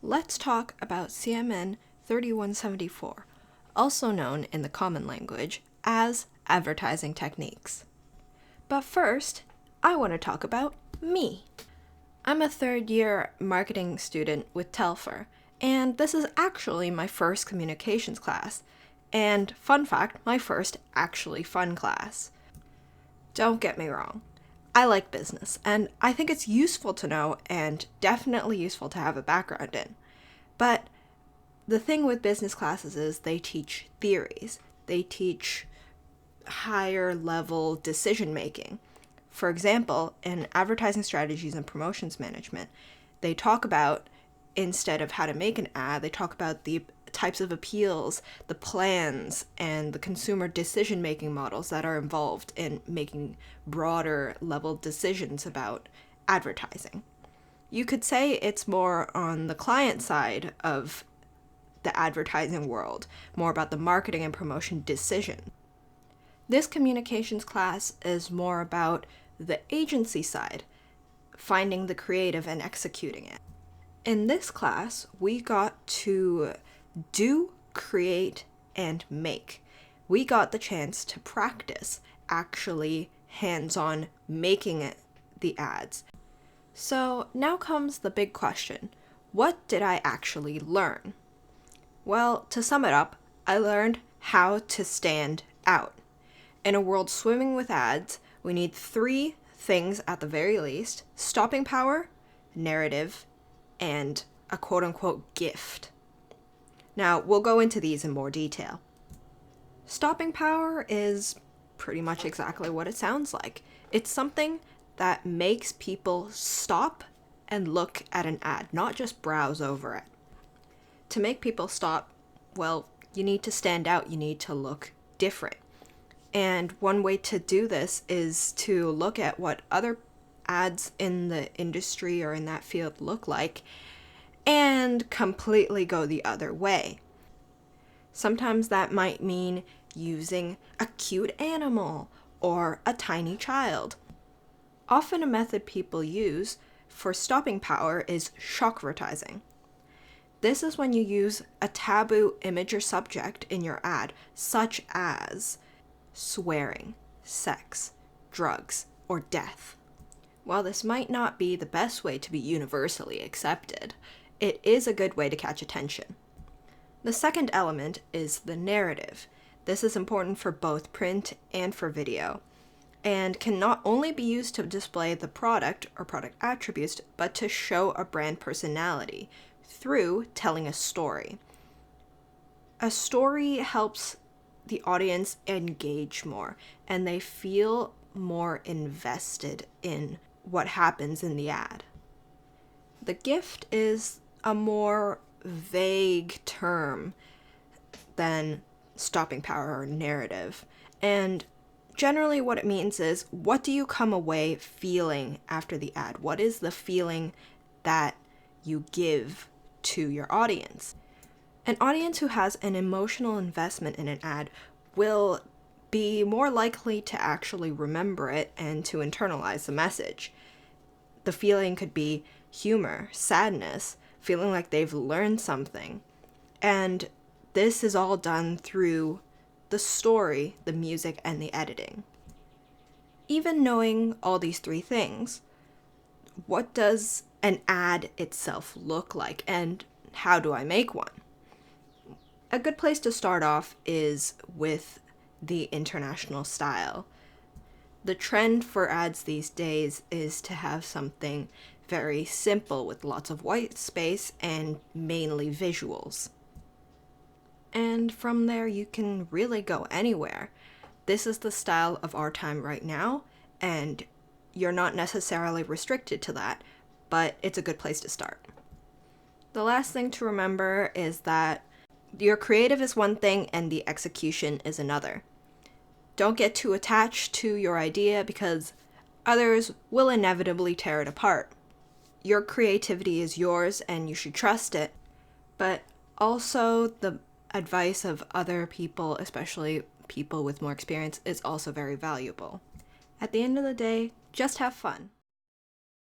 Let's talk about CMN3174, also known in the common language as advertising techniques. But first, I want to talk about me. I'm a third-year marketing student with Telfer, and this is actually my first communications class, and fun fact, my first actually fun class. Don't get me wrong, I like business, and I think it's useful to know and definitely useful to have a background in. But the thing with business classes is they teach theories. They teach higher level decision making. For example, in advertising strategies and promotions management, they talk about, instead of how to make an ad, they talk about the types of appeals, the plans, and the consumer decision-making models that are involved in making broader level decisions about advertising. You could say it's more on the client side of the advertising world, more about the marketing and promotion decision. This communications class is more about the agency side, finding the creative and executing it. In this class, we got to do, create, and make. We got the chance to practice actually hands-on making the ads. So now comes the big question. What did I actually learn? Well, to sum it up, I learned how to stand out. In a world swimming with ads, we need 3 things at the very least: stopping power, narrative, and a quote-unquote gift. Now, we'll go into these in more detail. Stopping power is pretty much exactly what it sounds like. It's something that makes people stop and look at an ad, not just browse over it. To make people stop, well, you need to stand out, you need to look different. And one way to do this is to look at what other ads in the industry or in that field look like and completely go the other way. Sometimes that might mean using a cute animal or a tiny child. Often a method people use for stopping power is shockvertising. This is when you use a taboo image or subject in your ad, such as swearing, sex, drugs, or death. While this might not be the best way to be universally accepted, it is a good way to catch attention. The second element is the narrative. This is important for both print and for video, and can not only be used to display the product or product attributes, but to show a brand personality through telling a story. A story helps the audience engage more, and they feel more invested in what happens in the ad. The gift is a more vague term than stopping power or narrative, and generally what it means is, what do you come away feeling after the ad? What is the feeling that you give to your audience? An audience who has an emotional investment in an ad will be more likely to actually remember it and to internalize the message. The feeling could be humor, sadness, feeling like they've learned something. And this is all done through the story, the music, and the editing. Even knowing all these 3 things, what does an ad itself look like, and how do I make one? A good place to start off is with the international style. The trend for ads these days is to have something very simple with lots of white space and mainly visuals. And from there you can really go anywhere. This is the style of our time right now, and you're not necessarily restricted to that, but it's a good place to start. The last thing to remember is that your creative is one thing and the execution is another. Don't get too attached to your idea because others will inevitably tear it apart. Your creativity is yours and you should trust it, but also the advice of other people, especially people with more experience, is also very valuable. At the end of the day, just have fun.